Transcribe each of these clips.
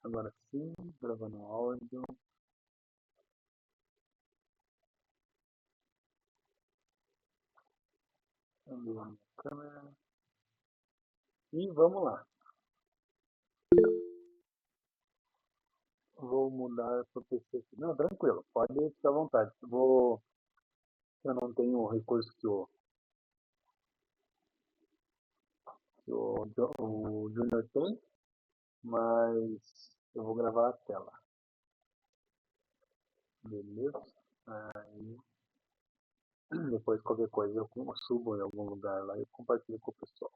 Agora sim, gravando áudio. Abrir a minha câmera. E vamos lá. Vou mudar para o PC aqui. Não, tranquilo, pode ficar à vontade. Eu não tenho o recurso que o Junior tem, mas eu vou gravar a tela. Beleza? Aí, depois qualquer coisa eu subo em algum lugar lá e compartilho com o pessoal.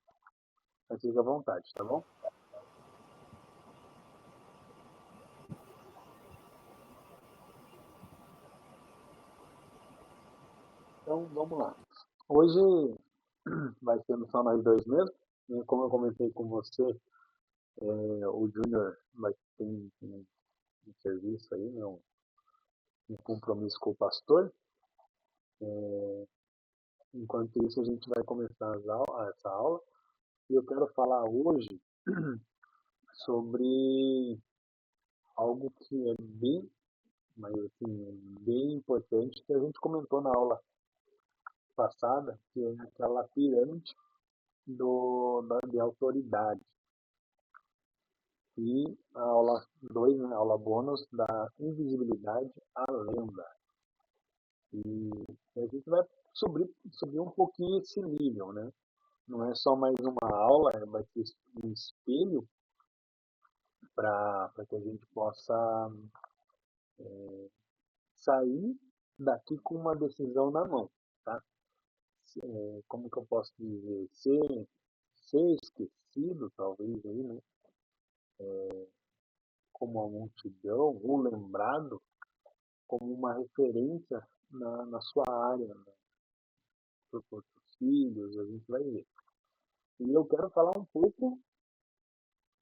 Mas fica à vontade, tá bom? Então vamos lá. Hoje vai ser só nós dois mesmo. E como eu comentei com você, o Júnior vai ter um serviço aí, né, um compromisso com o pastor. Enquanto isso, a gente vai começar essa aula. E eu quero falar hoje sobre algo que é bem, mas assim, bem importante, que a gente comentou na aula passada, que é aquela pirâmide de autoridade. E a aula 2, né, a aula bônus da invisibilidade à lenda. E a gente vai subir um pouquinho esse nível, né? Não é só mais uma aula, vai ser um espelho para que a gente possa sair daqui com uma decisão na mão, tá? Como que eu posso dizer? Ser esquecido, talvez, aí, né? Como a multidão, ou lembrado como uma referência na sua área, né? Para os filhos, a gente vai ver. E eu quero falar um pouco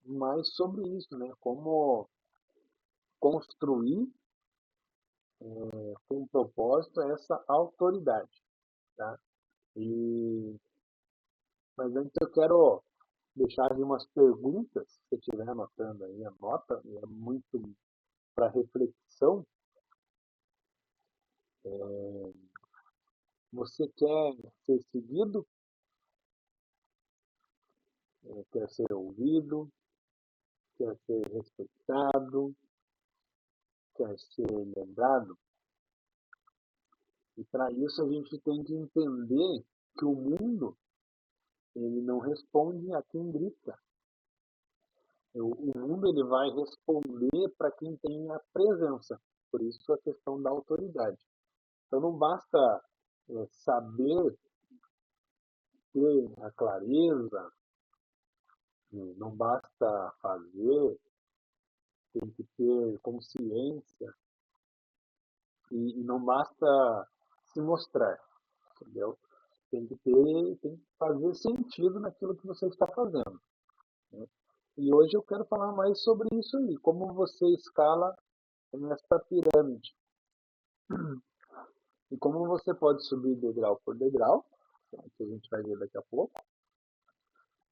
mais sobre isso, né? Como construir com propósito essa autoridade, tá? E, mas antes eu quero deixar aí umas perguntas, se você estiver anotando aí, anota, é muito para reflexão. Você quer ser seguido, quer ser ouvido, quer ser respeitado, quer ser lembrado? E para isso a gente tem que entender que o mundo ele não responde a quem grita. O mundo ele vai responder para quem tem a presença. Por isso a questão da autoridade. Então não basta saber ter a clareza, não basta fazer, tem que ter consciência e não basta se mostrar, entendeu? Tem que fazer sentido naquilo que você está fazendo, né? E hoje eu quero falar mais sobre isso aí, como você escala nessa pirâmide e como você pode subir degrau por degrau, que a gente vai ver daqui a pouco,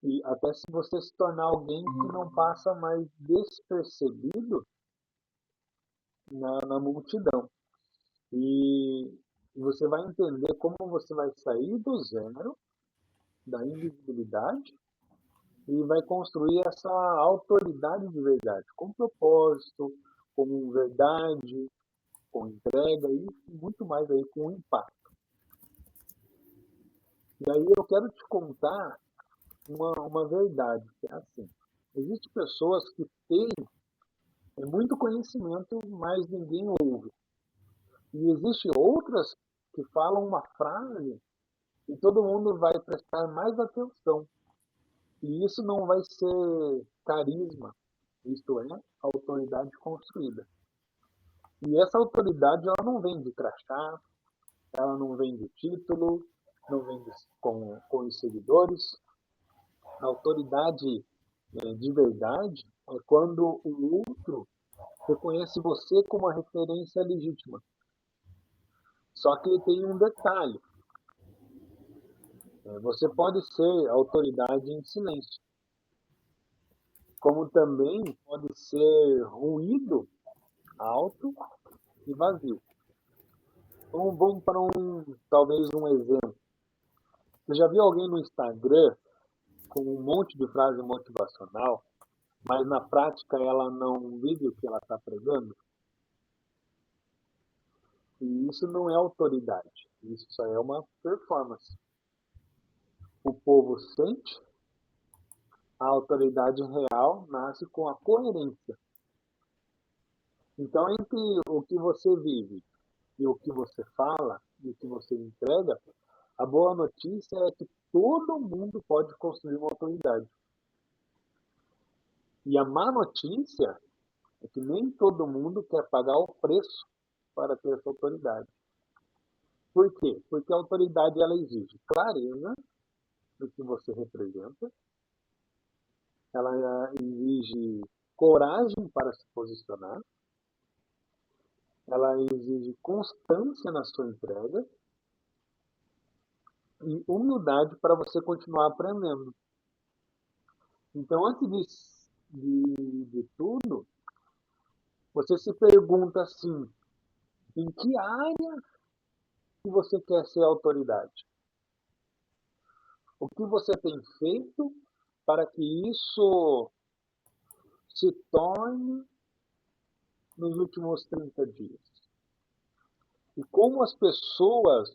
e até se você se tornar alguém que não passa mais despercebido na multidão. E você vai entender como você vai sair do zero, da invisibilidade, e vai construir essa autoridade de verdade, com propósito, com verdade, com entrega e muito mais aí com impacto. E aí eu quero te contar uma verdade, que é assim. Existem pessoas que têm muito conhecimento, mas ninguém ouve. E existem outras que falam uma frase e todo mundo vai prestar mais atenção. E isso não vai ser carisma, isto é, autoridade construída. E essa autoridade ela não vem de crachá, ela não vem de título, não vem com os seguidores. A autoridade de verdade é quando o outro reconhece você como uma referência legítima. Só que tem um detalhe. Você pode ser autoridade em silêncio, como também pode ser ruído alto e vazio. Então vamos para talvez um exemplo. Você já viu alguém no Instagram com um monte de frase motivacional, mas na prática ela não vive o que ela está pregando? E isso não é autoridade, isso só é uma performance. O povo sente, a autoridade real nasce com a coerência. Então, entre o que você vive e o que você fala e o que você entrega, a boa notícia é que todo mundo pode construir uma autoridade. E a má notícia é que nem todo mundo quer pagar o preço para ter essa autoridade. Por quê? Porque a autoridade ela exige clareza do que você representa, ela exige coragem para se posicionar, ela exige constância na sua entrega e humildade para você continuar aprendendo. Então, antes de tudo, você se pergunta assim, em que área que você quer ser autoridade? O que você tem feito para que isso se torne nos últimos 30 dias? E como as pessoas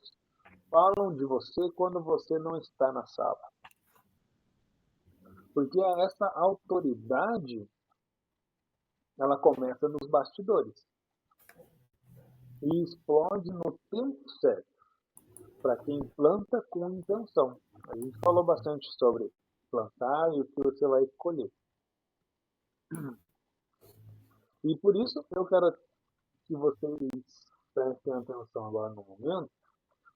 falam de você quando você não está na sala? Porque essa autoridade, ela começa nos bastidores e explode no tempo certo, para quem planta com intenção. A gente falou bastante sobre plantar e o que você vai escolher. E por isso eu quero que vocês prestem atenção agora no momento,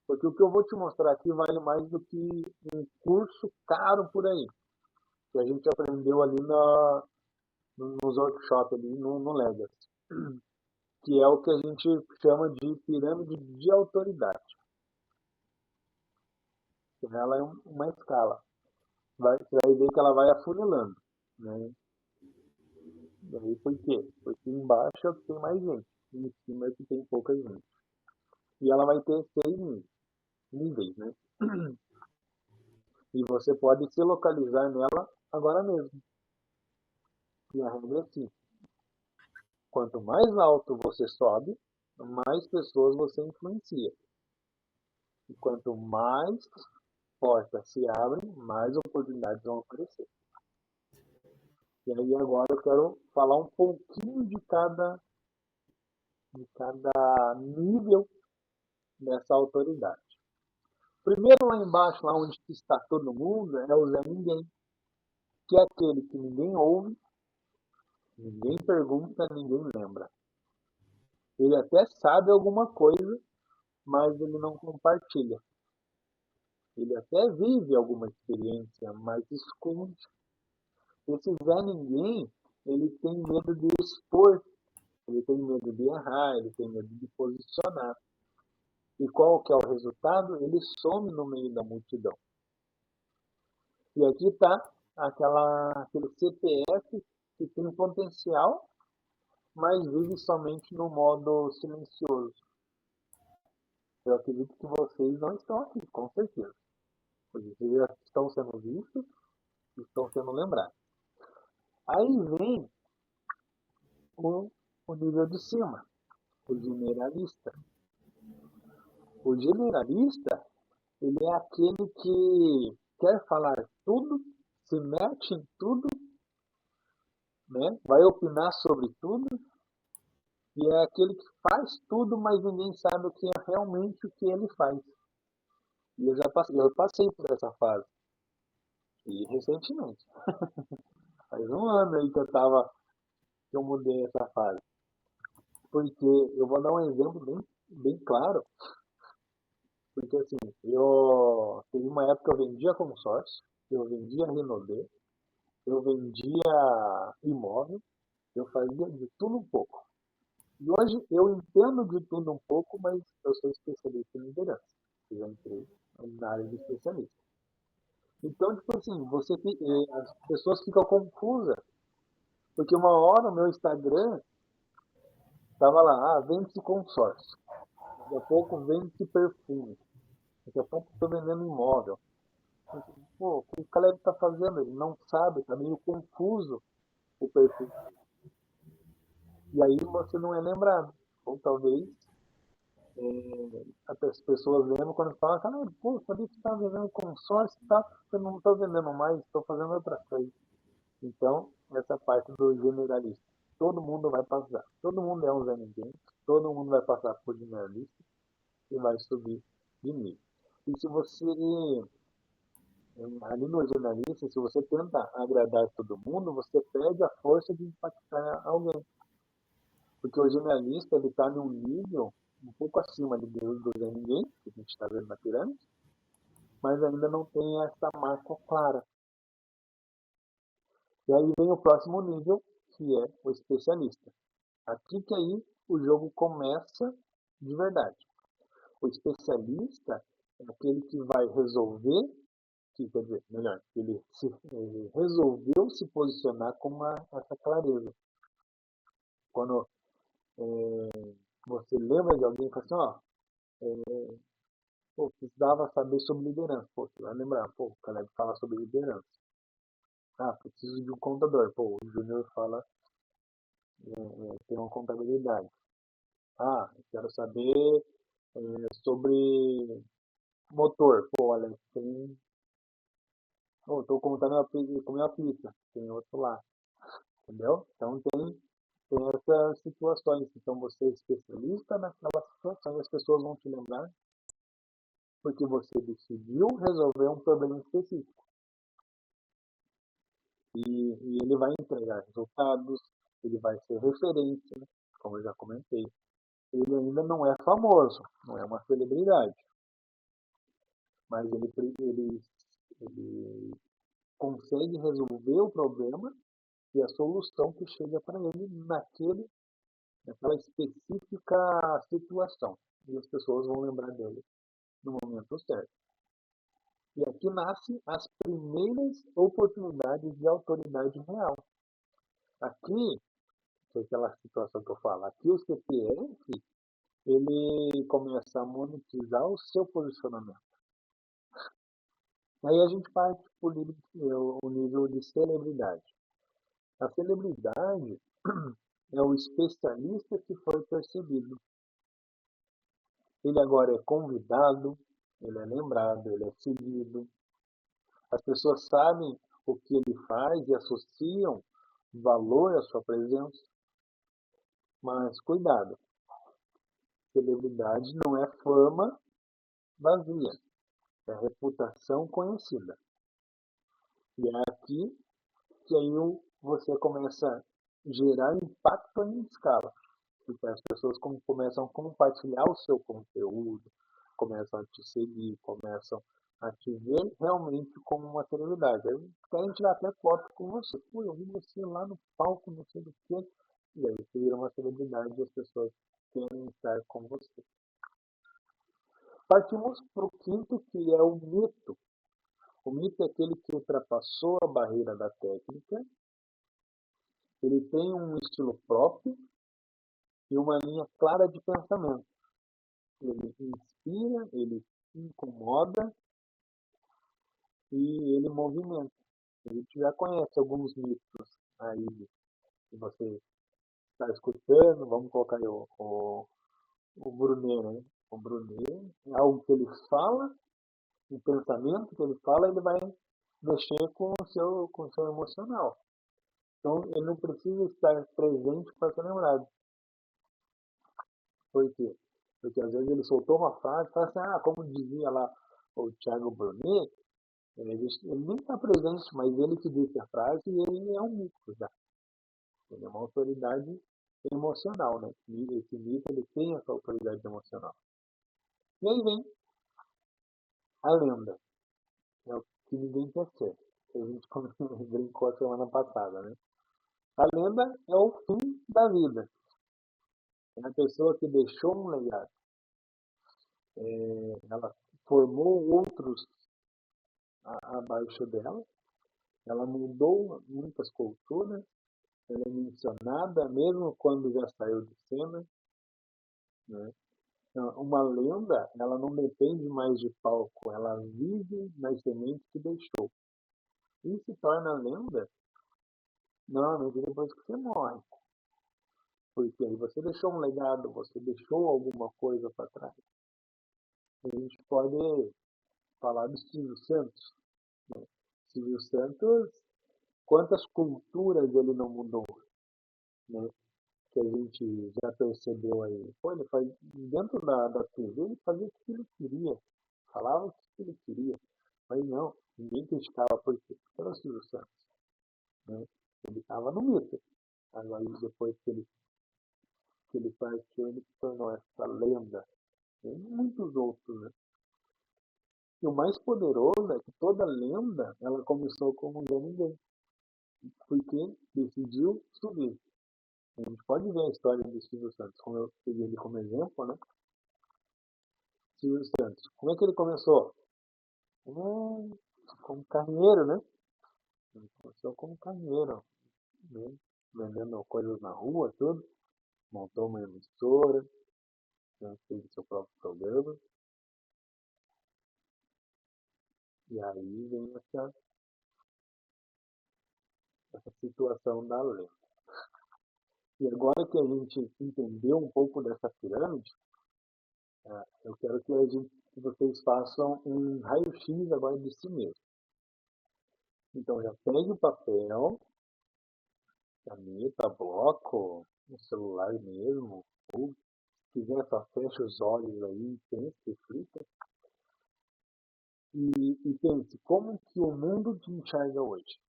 porque o que eu vou te mostrar aqui vale mais do que um curso caro por aí, que a gente aprendeu ali nos workshops ali no Legacy, que é o que a gente chama de pirâmide de autoridade. Ela é uma escala. Você vai ver que ela vai afunilando, né? E aí por quê? Porque embaixo é o que tem mais gente, e em cima é o que tem pouca gente. E ela vai ter 6 níveis, né? E você pode se localizar nela agora mesmo. E a regra é assim: quanto mais alto você sobe, mais pessoas você influencia. E quanto mais portas se abrem, mais oportunidades vão aparecer. E aí agora eu quero falar um pouquinho de cada nível dessa autoridade. Primeiro lá embaixo, lá onde está todo mundo, é o Zé Ninguém, que é aquele que ninguém ouve, ninguém pergunta, ninguém lembra. Ele até sabe alguma coisa, mas ele não compartilha. Ele até vive alguma experiência, mas esconde. Esse Zé Ninguém, ele tem medo de expor, ele tem medo de errar, ele tem medo de posicionar. E qual que é o resultado? Ele some no meio da multidão. E aqui está aquele CPF que tem potencial, mas vive somente no modo silencioso. Eu acredito que vocês não estão aqui, com certeza. Vocês já estão sendo vistos, estão sendo lembrados. Aí vem o nível de cima, o generalista. O generalista, ele é aquele que quer falar tudo, se mete em tudo, né? Vai opinar sobre tudo, e é aquele que faz tudo, mas ninguém sabe o que é realmente o que ele faz. E eu passei por essa fase. E recentemente. Faz um ano aí que eu mudei essa fase. Porque eu vou dar um exemplo bem claro. Porque assim, eu teve uma época que eu vendia consórcio, eu vendia Renaudet, eu vendia imóvel, eu fazia de tudo um pouco. E hoje eu entendo de tudo um pouco, mas eu sou especialista em liderança. Eu já entrei na área de especialista. Então, tipo assim, as pessoas ficam confusas. Porque uma hora o meu Instagram tava lá, vende-se consórcio. Daqui a pouco vende-se perfume. Daqui a pouco estou vendendo imóvel. Pô, o que o Caleb está fazendo? Ele não sabe, está meio confuso o perfil. E aí você não é lembrado. Ou talvez até as pessoas lembram quando falam, ah, pô, sabia que você está vendendo consórcio e tal, eu não estou vendendo mais, estou fazendo outra coisa. Então, essa parte do generalista. Todo mundo vai passar. Todo mundo é um Zé Ninguém. Todo mundo vai passar por generalista e vai subir de nível. E se você, ali no generalista, se você tenta agradar todo mundo, você perde a força de impactar alguém. Porque o generalista, ele está num nível um pouco acima do Zé Ninguém, que a gente está vendo na pirâmide, mas ainda não tem essa marca clara. E aí vem o próximo nível, que é o especialista. Aqui que aí o jogo começa de verdade. O especialista é aquele que vai resolver, que quer dizer, melhor, ele resolveu se posicionar com essa clareza. Quando você lembra de alguém e fala assim, ó, pô, precisava saber sobre liderança. Pô, você vai lembrar, pô, o Caleb fala sobre liderança. Ah, preciso de um contador. Pô, o Júnior fala, tem uma contabilidade. Ah, quero saber sobre motor. Pô, olha, tem. Oh, estou contando comer uma pizza. Tem outro lá. Entendeu? Então tem essas situações. Então você é especialista naquela situação e as pessoas vão te lembrar porque você decidiu resolver um problema específico. E ele vai entregar resultados, ele vai ser referência, como eu já comentei. Ele ainda não é famoso, não é uma celebridade, mas ele consegue resolver o problema e a solução que chega para ele naquela específica situação. E as pessoas vão lembrar dele no momento certo. E aqui nascem as primeiras oportunidades de autoridade real. Aqui, que é aquela situação que eu falo, aqui o CPF, ele começa a monetizar o seu posicionamento. Aí a gente parte para o nível de celebridade. A celebridade é o especialista que foi percebido. Ele agora é convidado, ele é lembrado, ele é seguido. As pessoas sabem o que ele faz e associam valor à sua presença. Mas cuidado, celebridade não é fama vazia, é reputação conhecida. E é aqui que aí você começa a gerar impacto em escala. Porque as pessoas começam a compartilhar o seu conteúdo, começam a te seguir, começam a te ver realmente como uma celebridade. Aí querem tirar até foto com você. Pô, eu vi você lá no palco, não sei do quê. E aí você vira uma celebridade e as pessoas querem estar com você. Partimos para o quinto, que é o mito. O mito é aquele que ultrapassou a barreira da técnica, ele tem um estilo próprio e uma linha clara de pensamento. Ele inspira, ele incomoda e ele movimenta. A gente já conhece alguns mitos aí que você está escutando. Vamos colocar aí o Brunet, né? O Brunet é algo que ele fala, um pensamento que ele fala, ele vai mexer com o seu emocional. Então, ele não precisa estar presente para ser lembrado. Por quê? Porque às vezes ele soltou uma frase e fala assim, como dizia lá o Thiago Brunet, ele nem está presente, mas ele que disse a frase e ele é um mito já. Ele é uma autoridade emocional, né? E esse mito ele tem essa autoridade emocional. E aí vem a lenda. É o que ninguém quer ser. Que a gente brincou a semana passada, né? A lenda é o fim da vida. É a pessoa que deixou um legado. Ela formou outros abaixo dela. Ela mudou muitas culturas, ela é mencionada mesmo quando já saiu de cena, né? Então, uma lenda, ela não depende mais de palco, ela vive nas sementes que deixou. E se torna lenda, normalmente depois que você morre. Porque aí você deixou um legado, você deixou alguma coisa para trás. A gente pode falar do Silvio Santos, né? Silvio Santos, quantas culturas ele não mudou, né? Que a gente já percebeu aí. Pô, ele faz, dentro da TV, ele fazia o que ele queria, falava o que ele queria, mas não, ninguém criticava por quê? Porque era o Silvio Santos, né? Ele estava no mito. Agora, depois que ele partiu, ele se tornou essa lenda. Tem muitos outros, né? E o mais poderoso é que toda lenda, ela começou como um Zé Ninguém. Foi quem decidiu subir. A gente pode ver a história do Silvio Santos, como eu peguei ele como exemplo, né? Silvio Santos. Como é que ele começou? Como carneiro, né? Ele começou como carneiro, né? Vendendo coisas na rua, tudo. Montou uma emissora, né? Fez seu próprio programa. E aí vem essa situação da lenda. E agora que a gente entendeu um pouco dessa pirâmide, eu quero que vocês façam um raio-x agora de si mesmo. Então já pegue o papel, caneta, bloco, o celular mesmo, ou se quiser só fecha os olhos aí, pense, reflita, e pense como que o mundo te enxerga hoje.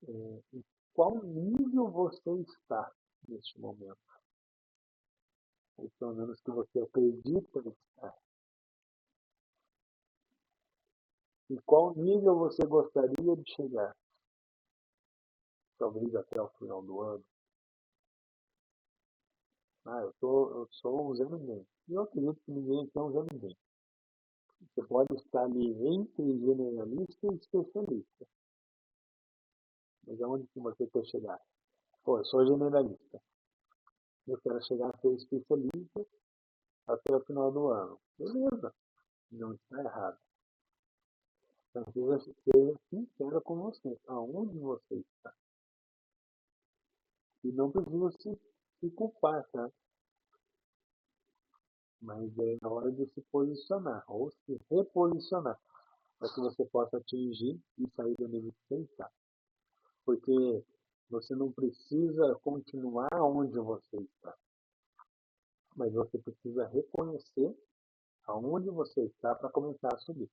Em qual nível você está neste momento? Ou pelo menos que você acredita estar. Em qual nível você gostaria de chegar? Talvez até o final do ano. Eu sou um Zé Ninguém. E eu acredito que ninguém aqui é um Zé Ninguém. Você pode estar ali entre generalista e especialista. Mas aonde que você quer chegar? Pô, eu sou generalista. Eu quero chegar a ser especialista até o final do ano. Beleza, não está errado. Então seja sincero com você. Aonde você está? E não precisa se culpar, tá? Mas é na hora de se posicionar ou se reposicionar para que você possa atingir e sair do nível que você está. Porque você não precisa continuar onde você está, mas você precisa reconhecer aonde você está para começar a subir.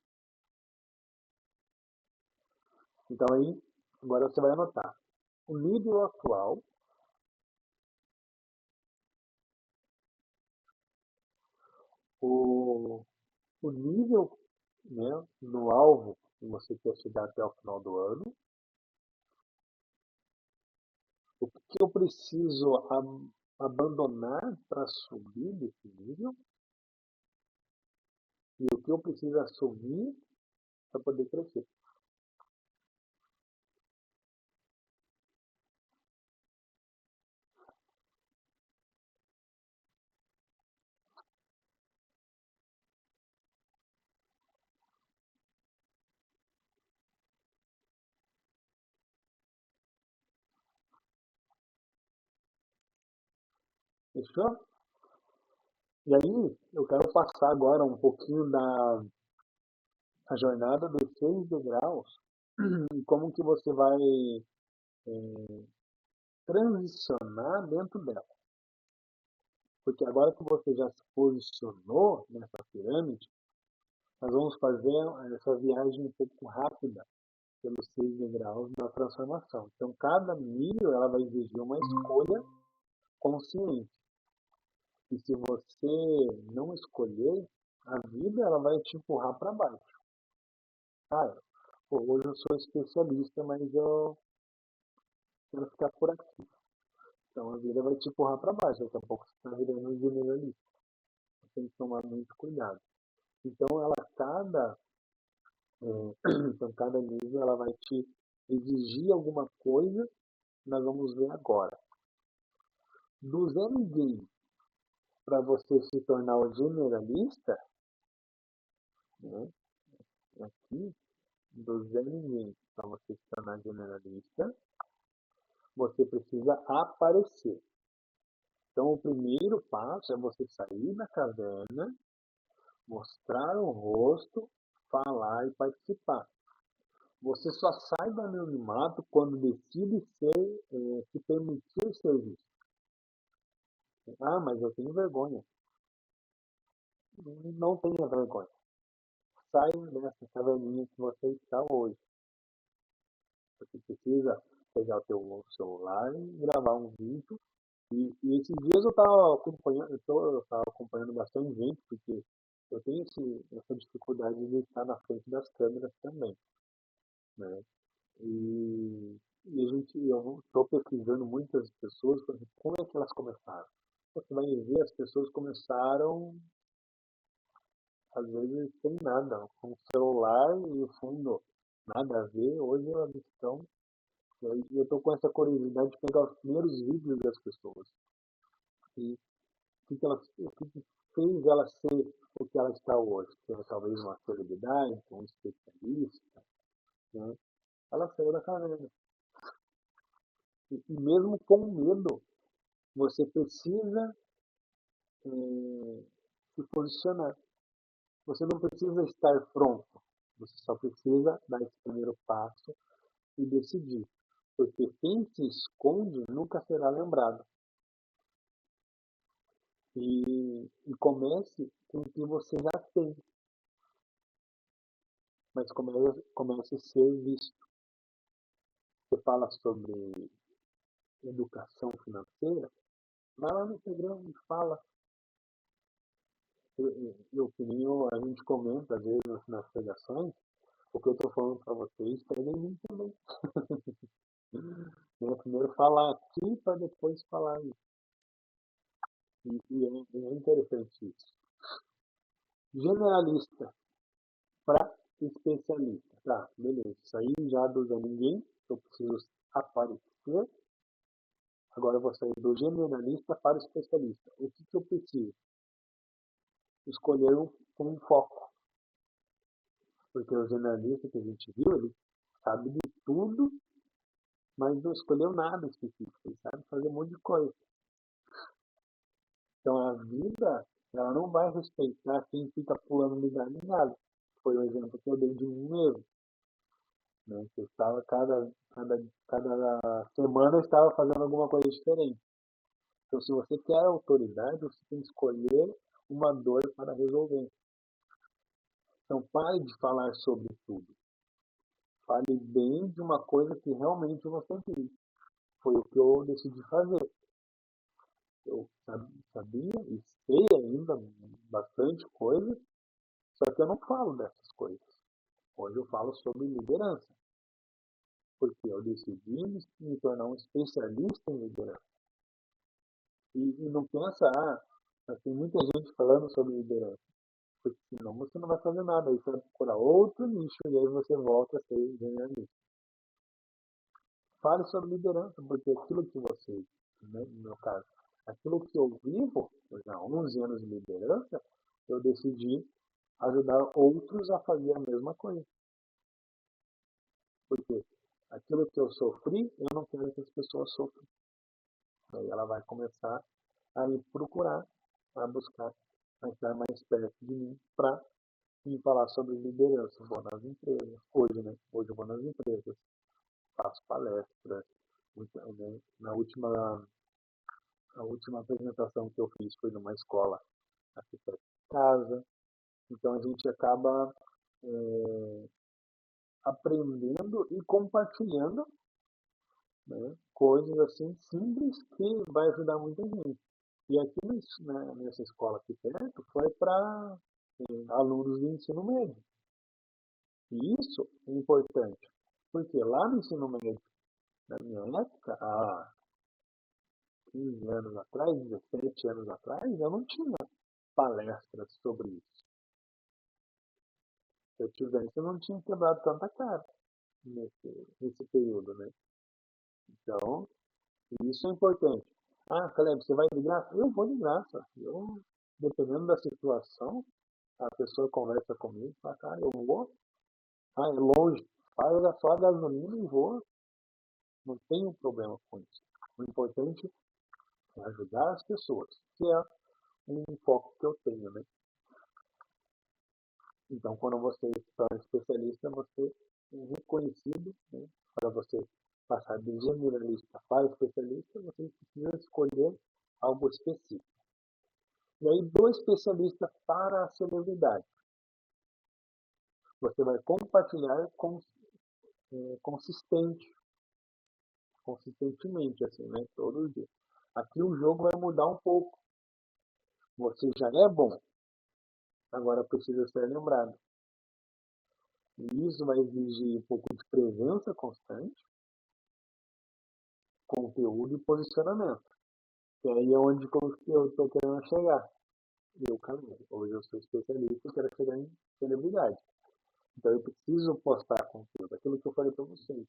Então aí, agora você vai anotar o nível atual, o, o nível, né, no alvo que você quer chegar até o final do ano, o que eu preciso abandonar para subir desse nível e o que eu preciso assumir para poder crescer. Fechou? E aí, eu quero passar agora um pouquinho da a jornada dos 6 degraus e como que você vai transicionar dentro dela. Porque agora que você já se posicionou nessa pirâmide, nós vamos fazer essa viagem um pouco rápida pelos 6 degraus da transformação. Então, cada nível ela vai exigir uma escolha consciente. E se você não escolher, a vida ela vai te empurrar para baixo. Ah, pô, hoje eu sou especialista, mas eu quero ficar por aqui. Então a vida vai te empurrar para baixo. Daqui a pouco você está virando um generalista. Tem que tomar muito cuidado. Então, ela, cada Então, cada nível ela vai te exigir alguma coisa, nós vamos ver agora. Do Zé Ninguém para você se tornar o generalista, né? Aqui, do Zé Ninguém para você se tornar generalista, você precisa aparecer. Então, o primeiro passo é você sair da caverna, mostrar o rosto, falar e participar. Você só sai do anonimato quando decide se permitir ser visto. Ah, mas eu tenho vergonha. Não tenha vergonha. Saia dessa caverninha que você está hoje. Você precisa pegar o teu celular e gravar um vídeo. E esses dias eu tava acompanhando bastante gente, porque eu tenho essa dificuldade de estar na frente das câmeras também, né? Eu estou pesquisando muitas pessoas, como é que elas começaram? Você vai ver, as pessoas começaram, às vezes, sem nada, com o celular e o fundo nada a ver. Hoje elas estão. Eu estou com essa curiosidade de pegar os primeiros vídeos das pessoas. E o que fez ela ser o que ela está hoje? Talvez uma celebridade, um especialista, né? Ela saiu da caverna. E mesmo com medo, você precisa se posicionar. Você não precisa estar pronto. Você só precisa dar esse primeiro passo e decidir. Porque quem se esconde nunca será lembrado. E comece com o que você já tem, mas comece a ser visto. Você fala sobre educação financeira, vai lá no Instagram e fala. Que nem a gente comenta às vezes nas pregações, o que eu estou falando para vocês, pega em mim também. Primeiro falar aqui para depois falar aí. E é interessante isso. Generalista para especialista. Tá, beleza. Saí já do Zé Ninguém, eu preciso aparecer. Agora eu vou sair do generalista para o especialista. O que eu preciso? Escolher um foco. Porque o generalista que a gente viu, ele sabe de tudo, mas não escolheu nada específico. Ele sabe fazer um monte de coisa. Então a vida, ela não vai respeitar quem fica pulando de galho em galho. Foi o exemplo que eu dei de mim mesmo. Né? Que eu estava cada semana eu estava fazendo alguma coisa diferente. Então, se você quer autoridade, você tem que escolher uma dor para resolver. Então, pare de falar sobre tudo. Fale bem de uma coisa que realmente você vive. Foi o que eu decidi fazer. Eu sabia e sei ainda bastante coisa, só que eu não falo dessas coisas. Hoje eu falo sobre liderança, porque eu decidi me tornar um especialista em liderança. E não pensa, tem muita gente falando sobre liderança, porque senão você não vai fazer nada, aí você vai procurar outro nicho e aí você volta a ser generalista. Fale sobre liderança, porque aquilo que você, né, no meu caso, aquilo que eu vivo, eu já há 11 anos de liderança, eu decidi ajudar outros a fazer a mesma coisa. Porque aquilo que eu sofri, eu não quero que as pessoas sofram. Aí ela vai começar a me procurar, a buscar, a estar mais perto de mim para me falar sobre liderança. Vou nas empresas, hoje, né? Hoje eu vou nas empresas, faço palestras. Né? A última apresentação que eu fiz foi numa escola aqui perto de casa. Então a gente acaba aprendendo e compartilhando, né, coisas assim simples que vai ajudar muita gente. E aqui nessa escola aqui perto foi para alunos do ensino médio. E isso é importante, porque lá no ensino médio, na minha época, há 15 anos atrás, 17 anos atrás, eu não tinha palestras sobre isso. Se eu tivesse, eu não tinha quebrado tanta cara nesse período, né? Então, isso é importante. Ah, Caleb, você vai de graça? Eu vou de graça. Eu, dependendo da situação, a pessoa conversa comigo, fala, cara, eu vou. Ah, é longe. Paga só a gasolina e vou. Não tenho problema com isso. O importante é ajudar as pessoas, que é um foco que eu tenho, né? Então, quando você se torna especialista, você é reconhecido, né? Para você passar de generalista para especialista, você precisa escolher algo específico. E aí, do especialista para a celebridade, você vai compartilhar consistente, consistentemente, assim, né? Todo dia. Aqui o jogo vai mudar um pouco. Você já é bom, agora precisa ser lembrado. E isso vai exigir um pouco de presença constante, conteúdo e posicionamento. E aí é onde eu estou querendo chegar. Eu caminho. Hoje eu sou especialista e quero chegar em celebridade. Então eu preciso postar conteúdo. Aquilo que eu falei para vocês.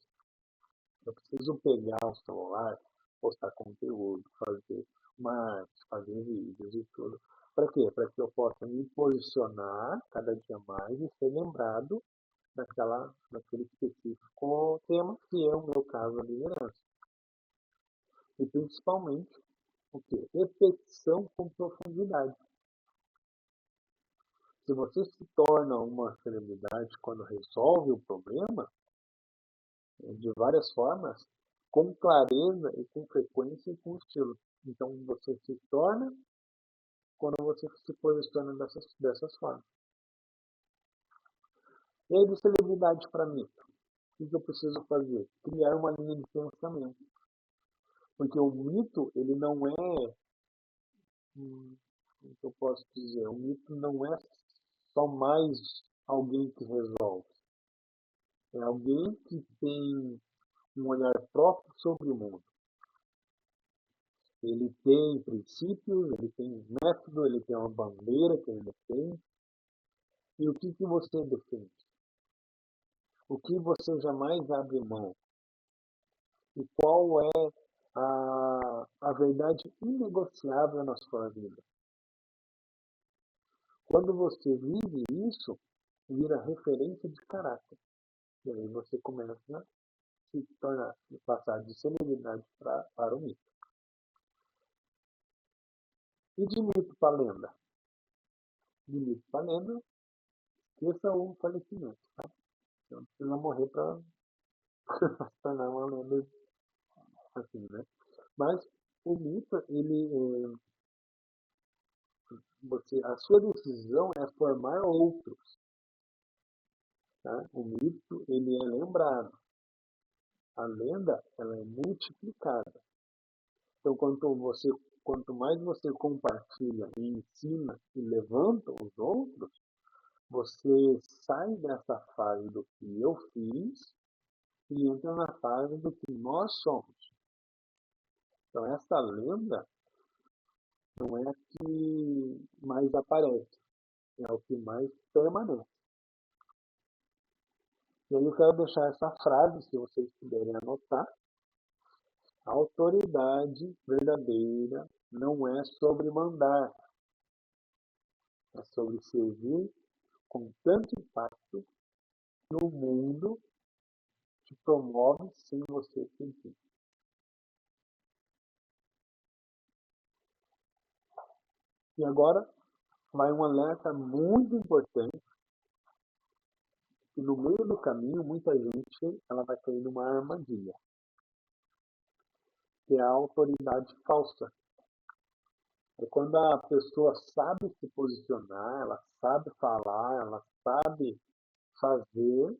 Eu preciso pegar o celular, postar conteúdo, fazer marketing, fazer vídeos e tudo. Para quê? Para que eu possa me posicionar cada dia mais e ser lembrado daquele específico tema, que é o meu caso, a liderança. E principalmente, o quê? Repetição com profundidade. Se você se torna uma celebridade quando resolve o problema, de várias formas, com clareza e com frequência e com estilo. Então você se torna quando você se posiciona dessas formas. E aí de celebridade para mim, o que eu preciso fazer? Criar uma linha de pensamento. Porque o mito, ele não é, como que eu posso dizer, o mito não é só mais alguém que resolve. É alguém que tem um olhar próprio sobre o mundo. Ele tem princípios, ele tem método, ele tem uma bandeira que ele defende. E o que você defende? O que você jamais abre mão? E qual é a verdade inegociável na sua vida? Quando você vive isso, vira referência de caráter. E aí você começa a se tornar, passar de celebridade para o mito. E de mito para lenda? De mito para lenda, esqueça o falecimento. Tá? Você não precisa morrer para se tornar uma lenda assim, né? Mas o mito, a sua decisão é formar outros. Tá? O mito, ele é lembrado. A lenda, ela é multiplicada. Então, quanto mais você compartilha e ensina e levanta os outros, você sai dessa fase do que eu fiz e entra na fase do que nós somos. Então, essa lenda não é a que mais aparece, é o que mais permanece. E aí eu quero deixar essa frase, se vocês puderem anotar. A autoridade verdadeira não é sobre mandar, é sobre servir com tanto impacto que o mundo te promove sem você sentir. E agora vai um alerta muito importante, que no meio do caminho muita gente ela vai cair numa armadilha, que é a autoridade falsa. É quando a pessoa sabe se posicionar, ela sabe falar, ela sabe fazer,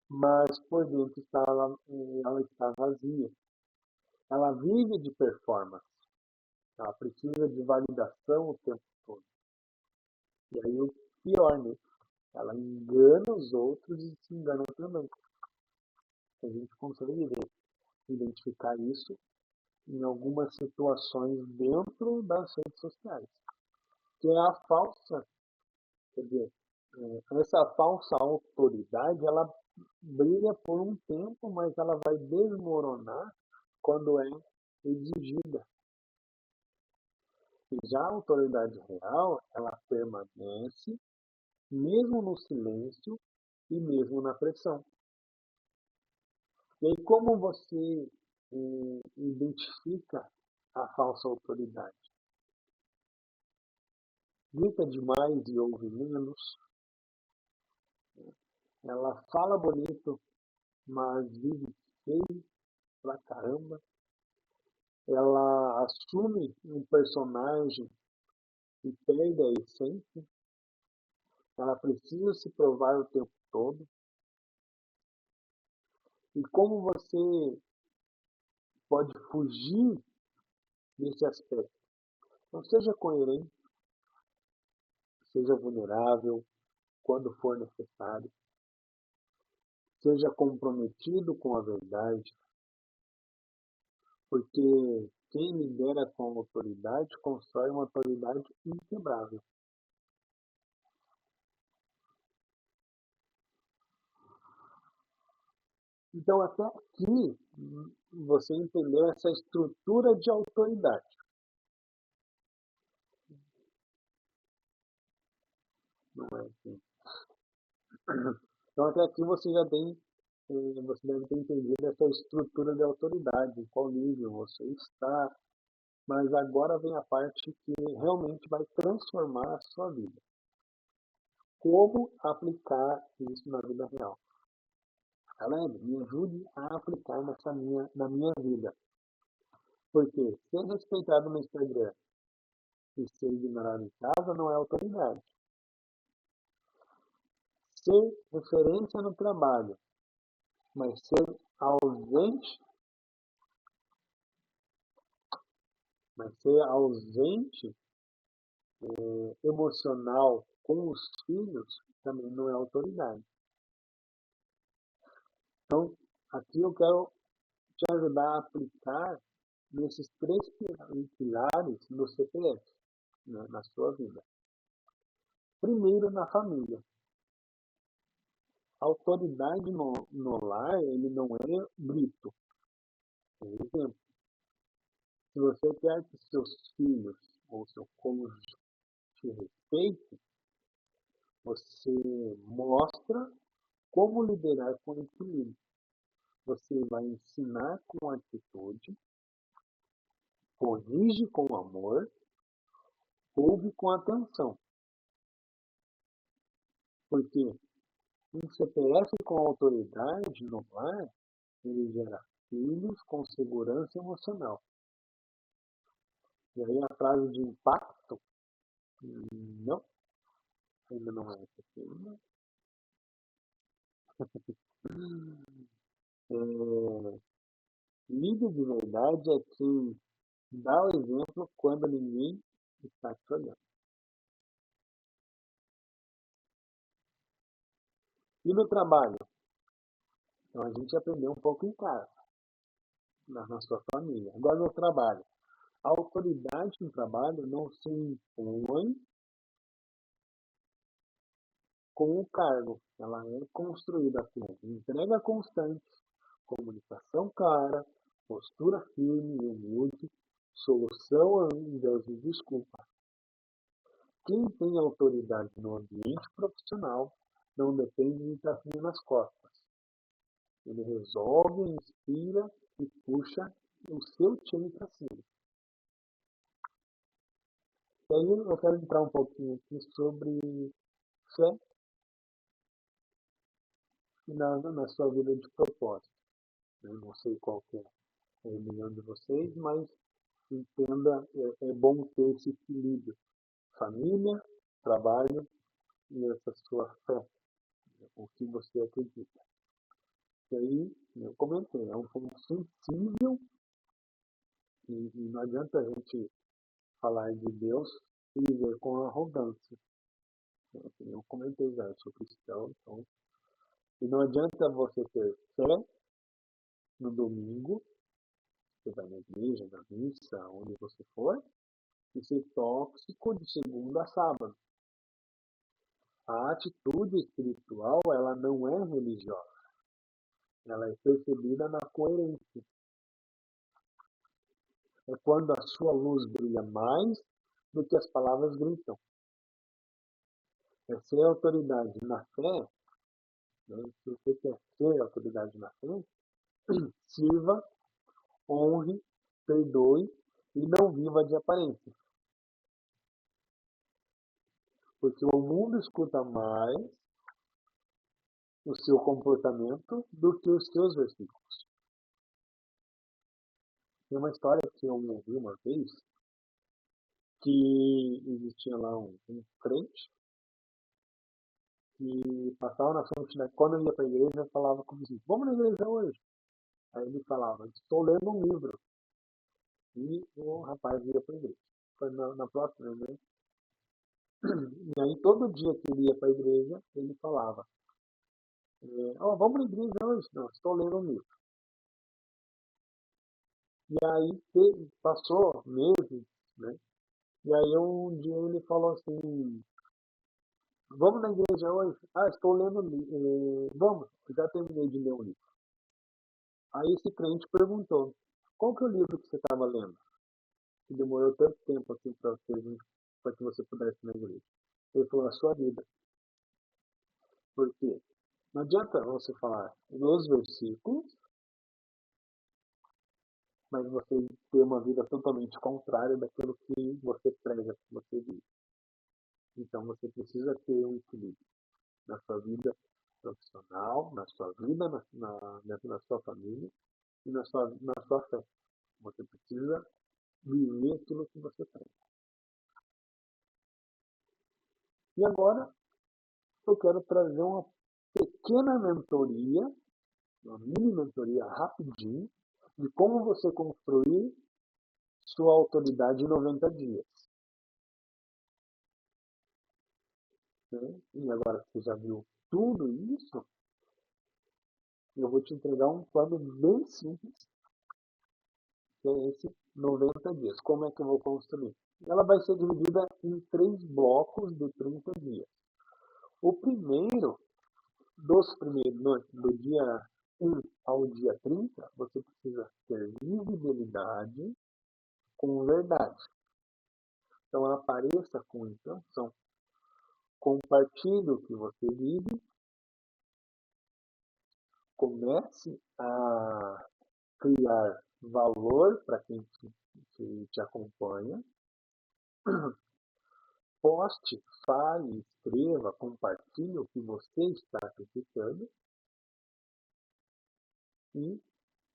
mas por dentro ela está vazia. Ela vive de performance, ela precisa de validação o tempo todo. E aí o pior, né? Ela engana os outros e se engana também. A gente consegue ver, identificar isso em algumas situações dentro das redes sociais, que é a falsa, quer dizer, essa falsa autoridade, ela brilha por um tempo, mas ela vai desmoronar quando é exigida. E já a autoridade real, ela permanece mesmo no silêncio e mesmo na pressão. E aí, como você identifica a falsa autoridade? Grita demais e ouve menos. Ela fala bonito, mas vive feio pra caramba. Ela assume um personagem e perde a essência. Ela precisa se provar o tempo todo. E como você pode fugir desse aspecto? Então, seja coerente, seja vulnerável quando for necessário, seja comprometido com a verdade, porque quem lidera com autoridade constrói uma autoridade inquebrável. Então, até aqui, você entendeu essa estrutura de autoridade. Não é assim. Então, até aqui você já tem, você deve ter entendido essa estrutura de autoridade, em qual nível você está, mas agora vem a parte que realmente vai transformar a sua vida. Como aplicar isso na vida real? Caleb, me ajude a aplicar na minha vida. Porque ser respeitado no Instagram e ser ignorado em casa não é autoridade. Ser referência no trabalho, mas ser ausente, mas ser ausente emocional com os filhos também não é autoridade. Então, aqui eu quero te ajudar a aplicar nesses três pilares do CPF, né, na sua vida. Primeiro, na família. A autoridade no lar, ele não é grito. Por exemplo, se você quer que seus filhos ou seu cônjuge te respeitem, você mostra como liderar com equilíbrio. Você vai ensinar com atitude, corrige com amor, ouve com atenção. Porque um CPF com autoridade no lar, ele gera filhos com segurança emocional. E aí a frase de impacto, não, ainda não é essa aqui. É, líder de verdade é quem dá o exemplo quando ninguém está te olhando. E no trabalho? Então a gente aprendeu um pouco em casa, na sua família. Agora no trabalho. A autoridade no trabalho não se impõe com o cargo. Ela é construída com entrega constante, comunicação clara, postura firme e humilde, solução ao invés de desculpa. Quem tem autoridade no ambiente profissional não depende de tapinha nas costas. Ele resolve, inspira e puxa o seu time para cima. E aí eu quero entrar um pouquinho aqui sobre fé na sua vida de propósito. Eu não sei qual que é a opinião de vocês, mas entenda, é bom ter esse equilíbrio. Família, trabalho e essa sua fé, o que você acredita. E aí, eu comentei, é um ponto sensível e não adianta a gente falar de Deus e viver com arrogância. Eu comentei já, eu sou cristão, então. E não adianta você ter fé no domingo, você vai na igreja, na missa, onde você for, e ser tóxico de segunda a sábado. A atitude espiritual, ela não é religiosa. Ela é percebida na coerência. É quando a sua luz brilha mais do que as palavras gritam. É ser autoridade na fé, né? Se você quer ser autoridade na fé, sirva, honre, perdoe e não viva de aparência. Porque o mundo escuta mais o seu comportamento do que os seus versículos. Tem uma história que eu ouvi uma vez, que existia lá um crente que passava na frente, né? Quando eu ia para a igreja, eu falava como assim, vamos na igreja hoje. Aí ele falava, estou lendo um livro. E o rapaz ia para a igreja. Foi na próxima igreja. E aí todo dia que ele ia para a igreja, ele falava, oh, vamos na igreja hoje? Não, estou lendo um livro. E aí passou meses, né? E aí um dia ele falou assim, vamos na igreja hoje? Ah, estou lendo um livro. Vamos, já terminei de ler um livro. Aí esse crente perguntou, qual que é o livro que você estava lendo? Que demorou tanto tempo assim para que você pudesse ir na igreja. Ele falou, a sua vida. Por quê? Não adianta você falar nos versículos, mas você ter uma vida totalmente contrária daquilo que você prega, que você diz. Então você precisa ter um equilíbrio na sua vida profissional, na sua vida, na sua família e na sua fé. Você precisa viver aquilo que você prega. E agora eu quero trazer uma pequena mentoria, uma mini mentoria rapidinho, de como você construir sua autoridade em 90 dias. Né? E agora que você já viu tudo isso, eu vou te entregar um plano bem simples, que é esse 90 dias. Como é que eu vou construir? Ela vai ser dividida em 3 blocos de 30 dias. O primeiro, do dia 1 ao dia 30, você precisa ter visibilidade com verdade. Então apareça com intenção. Compartilhe o que você vive. Comece a criar valor para quem te acompanha. Poste, fale, escreva, compartilhe o que você está acreditando e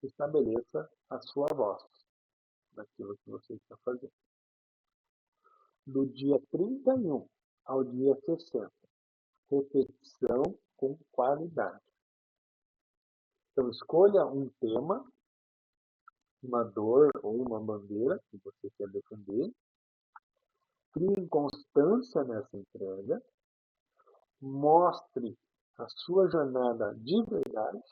estabeleça a sua voz naquilo que você está fazendo. Do dia 31 ao dia 60, repetição com qualidade. Então, escolha um tema, uma dor ou uma bandeira que você quer defender. Crie constância nessa entrega. Mostre a sua jornada de verdade.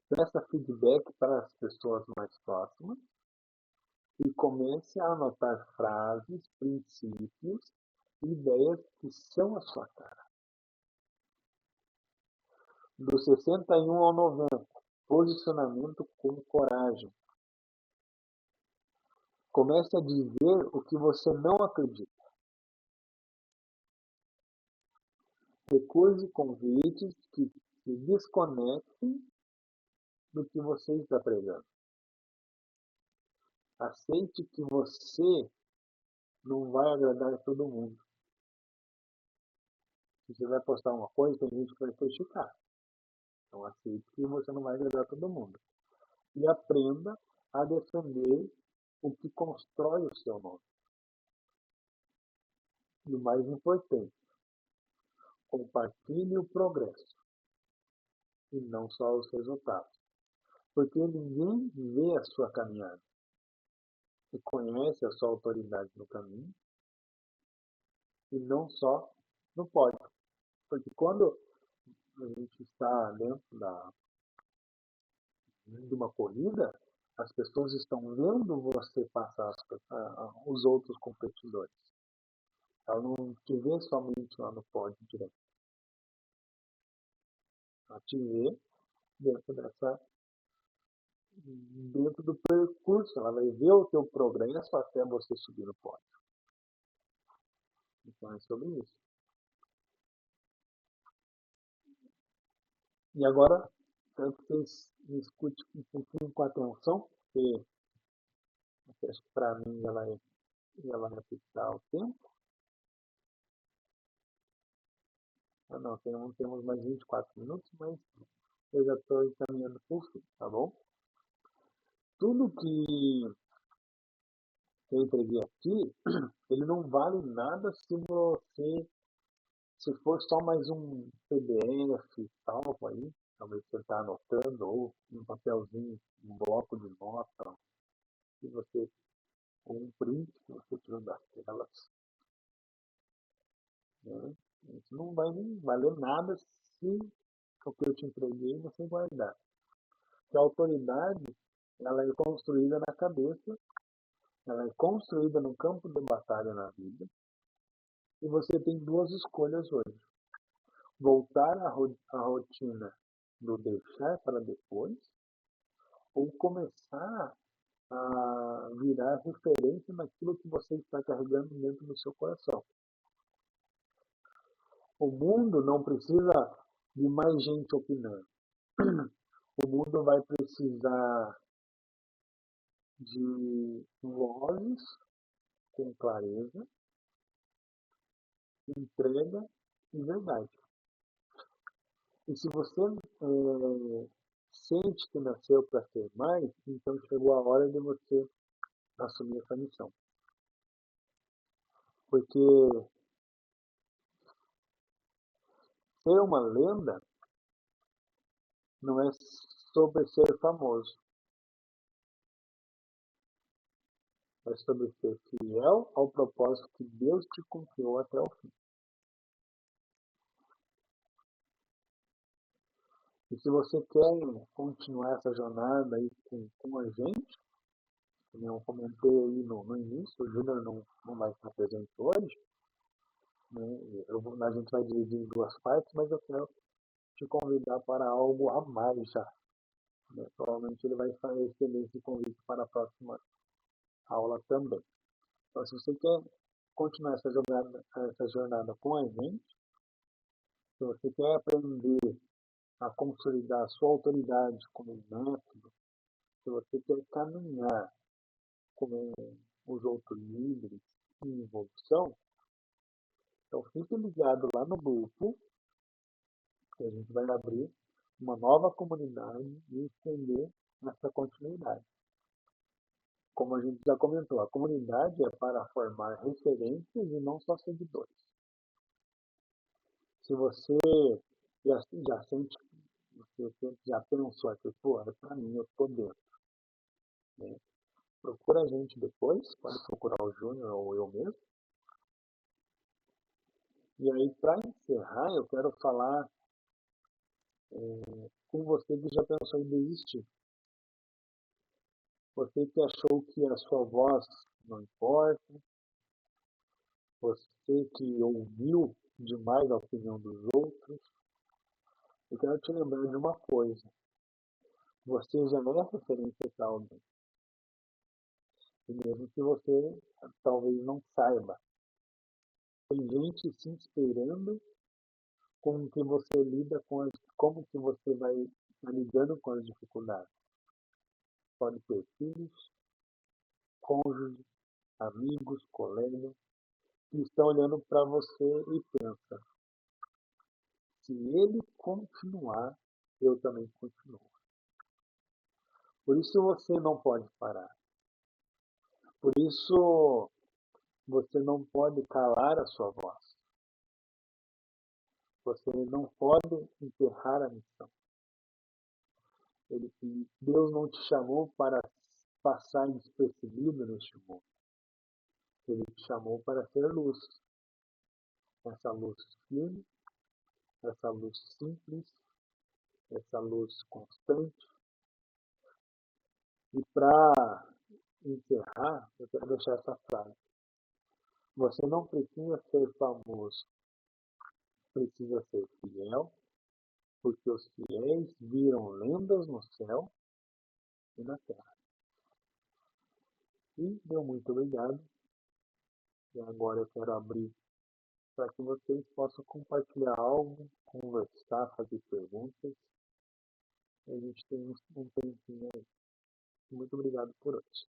Peça feedback para as pessoas mais próximas. E comece a anotar frases, princípios, ideias que são a sua cara. Do 61 ao 90, posicionamento com coragem. Comece a dizer o que você não acredita. Recuse convites que se desconectem do que você está pregando. Aceite que você não vai agradar a todo mundo. Se você vai postar uma coisa, tem gente que vai criticar. Então aceite que você não vai agradar a todo mundo. E aprenda a defender o que constrói o seu nome. E o mais importante, compartilhe o progresso e não só os resultados. Porque ninguém vê a sua caminhada. E conhece a sua autoridade no caminho e não só no pódio. Porque quando a gente está dentro de uma corrida, as pessoas estão vendo você passar os outros competidores. Ela não te vê somente lá no pódio direto. Ela te vê dentro dentro do percurso. Ela vai ver o teu progresso até você subir no pódio. Então é sobre isso. E agora, quero que vocês me escutem um pouquinho com atenção, porque acho que para mim ela vai fixar o tempo. Ah, não, temos mais 24 minutos, mas eu já estou encaminhando para o fim, tá bom? Tudo que eu entreguei aqui, ele não vale nada se for só mais um PDF salvo aí, talvez você está anotando, ou um papelzinho, um bloco de nota, que você, ou um print que você tirou das telas, né? Isso não vai nem valer nada se o que eu te entreguei você guardar. Porque a autoridade, ela é construída na cabeça, ela é construída no campo de batalha na vida, e você tem duas escolhas hoje. Voltar à rotina do deixar para depois, ou começar a virar referência naquilo que você está carregando dentro do seu coração. O mundo não precisa de mais gente opinando. O mundo vai precisar de vozes com clareza, entrega e verdade. E se você sente que nasceu para ser mais, então chegou a hora de você assumir essa missão. Porque ser uma lenda não é sobre ser famoso, é sobre ser fiel ao propósito que Deus te confiou até o fim. E se você quer continuar essa jornada aí com a gente, como eu comentei aí no início, o Júnior não vai estar presente hoje, né? A gente vai dividir em duas partes, mas eu quero te convidar para algo a mais já, né? Provavelmente ele vai estender esse convite para a próxima aula também. Então, se você quer continuar essa jornada com a gente, se você quer aprender a consolidar a sua autoridade como método, se você quer caminhar com os outros líderes em evolução, então fique ligado lá no grupo, que a gente vai abrir uma nova comunidade e estender essa continuidade. Como a gente já comentou, a comunidade é para formar referências e não só seguidores. Se você já sente, você já pensou aqui, pô, é para mim, eu estou dentro, né? Procura a gente depois, pode procurar o Júnior ou eu mesmo. E aí, para encerrar, eu quero falar com você que já pensou em desistir. Você que achou que a sua voz não importa, você que ouviu demais a opinião dos outros, eu quero te lembrar de uma coisa. Você já é referência para alguém. E mesmo que você talvez não saiba, tem gente se inspirando com que você lida como que você vai lidando com as dificuldades. Pode ser filhos, cônjuges, amigos, colegas, que estão olhando para você e pensam, se ele continuar, eu também continuo. Por isso você não pode parar. Por isso você não pode calar a sua voz. Você não pode enterrar a missão. Deus não te chamou para passar despercebido neste mundo. Ele te chamou para ser luz. Essa luz firme, essa luz simples, essa luz constante. E para encerrar, eu quero deixar essa frase. Você não precisa ser famoso, precisa ser fiel, porque os fiéis viram lendas no céu e na terra. E meu muito obrigado. E agora eu quero abrir para que vocês possam compartilhar algo, conversar, fazer perguntas. A gente tem um tempinho aí. Muito obrigado por hoje.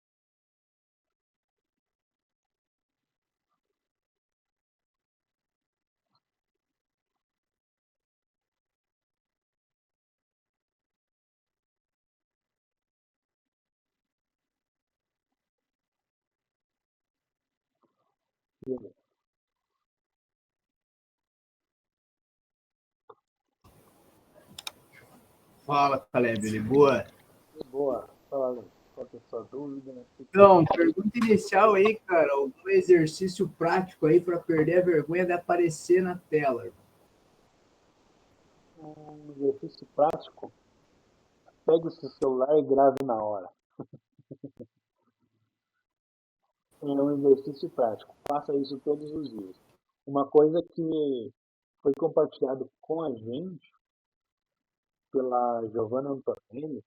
Beleza. Fala, Caleb, boa. Boa, fala aí. Qual é a sua dúvida? Então, pergunta inicial aí, cara, algum exercício prático aí para perder a vergonha de aparecer na tela. Um exercício prático. Pegue o seu celular e grave na hora. É um exercício prático. Faça isso todos os dias. Uma coisa que foi compartilhado com a gente pela Giovanna Antonelli,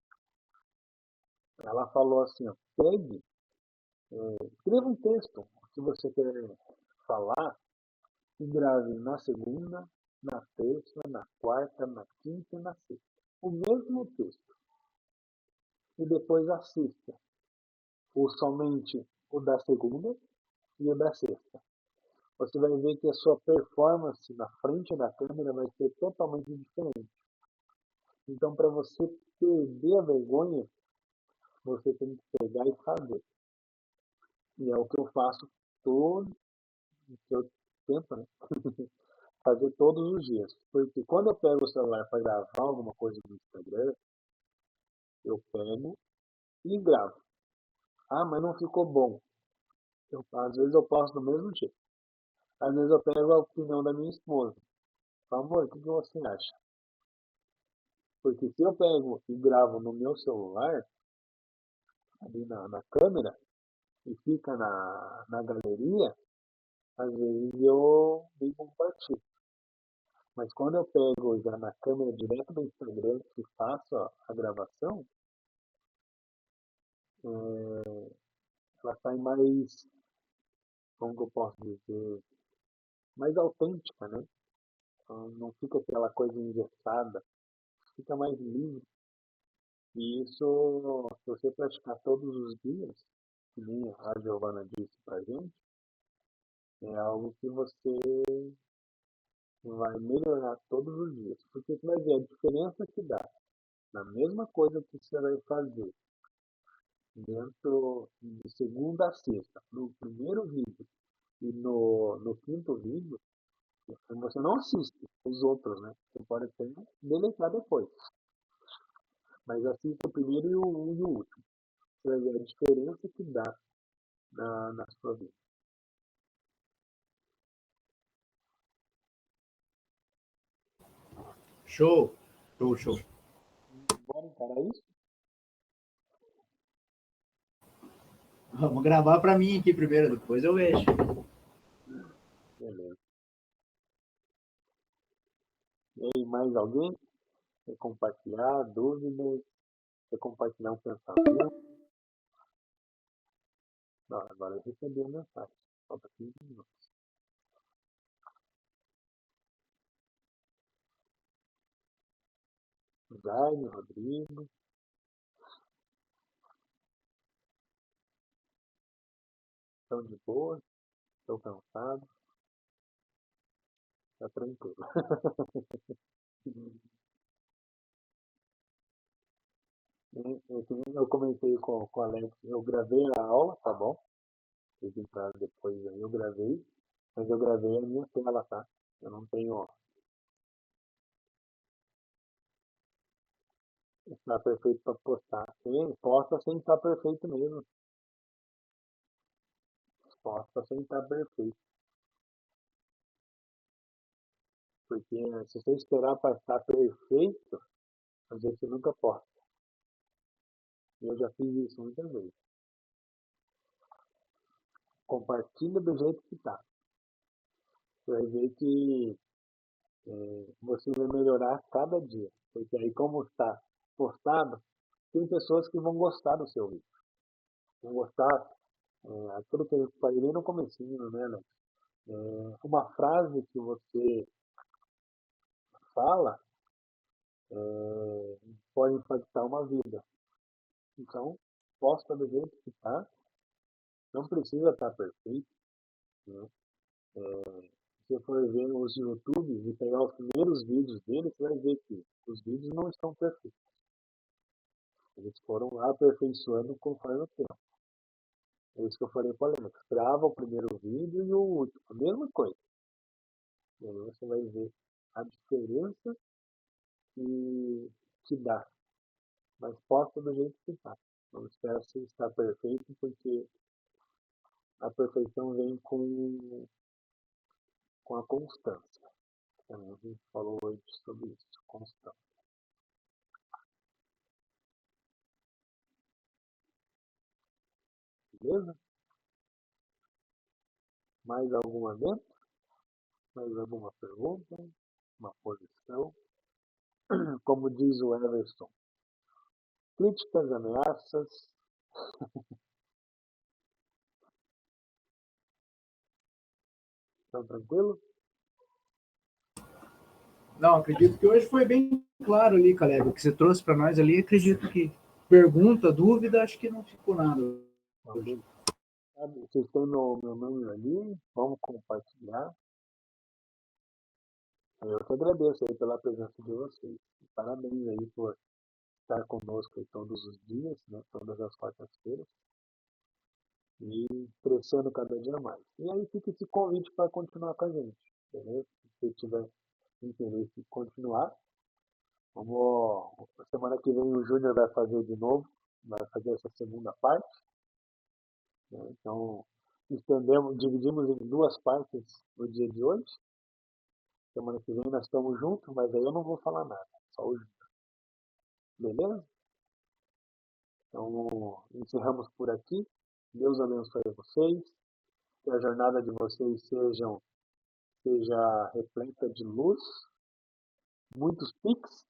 ela falou assim, ó, pegue, escreva um texto que você quer falar e grave na segunda, na terça, na quarta, na quinta e na sexta. O mesmo texto. E depois assista ou somente o da segunda e o da sexta. Você vai ver que a sua performance na frente da câmera vai ser totalmente diferente. Então, para você perder a vergonha, você tem que pegar e fazer. E é o que eu faço todo o que eu tento, né? Fazer todos os dias. Porque quando eu pego o celular para gravar alguma coisa no Instagram, eu pego e gravo. Ah, mas não ficou bom. Às vezes eu posto do mesmo jeito. Às vezes eu pego a opinião da minha esposa. Falo, amor, o que você acha? Porque se eu pego e gravo no meu celular, ali na câmera, e fica na galeria, às vezes eu nem compartilho. Mas quando eu pego já na câmera direto do Instagram e faço a gravação, ela sai mais, como que eu posso dizer, mais autêntica, né? Então, não fica aquela coisa engessada, fica mais livre. E isso, se você praticar todos os dias, que nem a Giovana disse pra gente, é algo que você vai melhorar todos os dias. Porque você vai ver a diferença que dá na mesma coisa que você vai fazer dentro de segunda a sexta, no primeiro vídeo e no quinto vídeo, você não assiste os outros, né? Você pode até deletar depois. Mas assista o primeiro e o último. Você vai ver a diferença que dá na sua vida. Show, show, show. Bora encarar isso? Vamos gravar para mim aqui primeiro, depois eu vejo. Beleza. E aí, mais alguém? Quer compartilhar dúvidas? Quer compartilhar um pensamento? Não, agora eu recebi a mensagem. Falta 15 minutos. Jaime, Rodrigo. Estão de boa? Estou cansado? Tá tranquilo. Eu comentei com o Alex, eu gravei a aula, tá bom? Vocês entraram depois aí, eu gravei, mas eu gravei a minha tela, tá? Eu não tenho, está perfeito para postar. Sim, posta sem estar perfeito mesmo. Posta sem estar perfeito. Porque se você esperar para estar perfeito, às vezes você nunca posta. E eu já fiz isso muitas vezes. Compartilha do jeito que tá. Você vai ver que você vai melhorar cada dia. Porque aí, como está postado, tem pessoas que vão gostar do seu vídeo. Vão gostar, aquilo que eu falei no comecinho, né, Alex? Uma frase que você fala pode impactar uma vida. Então, posta do jeito que tá. Não precisa estar perfeito, né? Se você for ver os YouTube e pegar os primeiros vídeos dele, você vai ver que os vídeos não estão perfeitos. Eles foram aperfeiçoando conforme o tempo. É isso que eu falei para o Alex. Grava o primeiro vídeo e o último. A mesma coisa. E aí você vai ver a diferença que dá. Mas posta do jeito que está. Não espera se estar perfeito, porque a perfeição vem com a constância. Também a gente falou hoje sobre isso, constância. Beleza? Mais alguma dentro? Mais alguma pergunta? Uma posição? Como diz o Everson, críticas, ameaças. Estão tranquilo? Não, acredito que hoje foi bem claro ali, Caleb, o que você trouxe para nós ali. Acredito que pergunta, dúvida, acho que não ficou nada hoje. Vocês têm meu número ali, vamos compartilhar. Eu que agradeço aí pela presença de vocês. Parabéns aí por estar conosco aí todos os dias, né, todas as quartas-feiras, e crescendo cada dia mais. E aí fica esse convite para continuar com a gente, beleza? Se você tiver interesse em continuar, vamos, semana que vem o Júnior vai fazer de novo, vai fazer essa segunda parte, né? Então, dividimos em duas partes no dia de hoje. Semana que vem nós estamos juntos, mas aí eu não vou falar nada, só o Júnior. Beleza? Então, encerramos por aqui. Deus abençoe vocês. Que a jornada de vocês seja repleta de luz, muitos pics,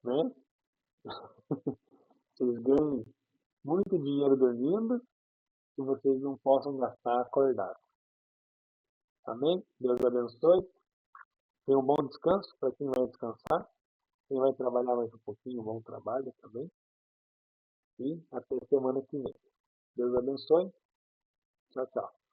né? Vocês ganhem muito dinheiro dormindo e vocês não possam gastar acordado. Amém? Deus abençoe. Tenha um bom descanso para quem vai descansar. Quem vai trabalhar mais um pouquinho, bom trabalho também. E até semana que vem. Deus abençoe. Tchau, tchau.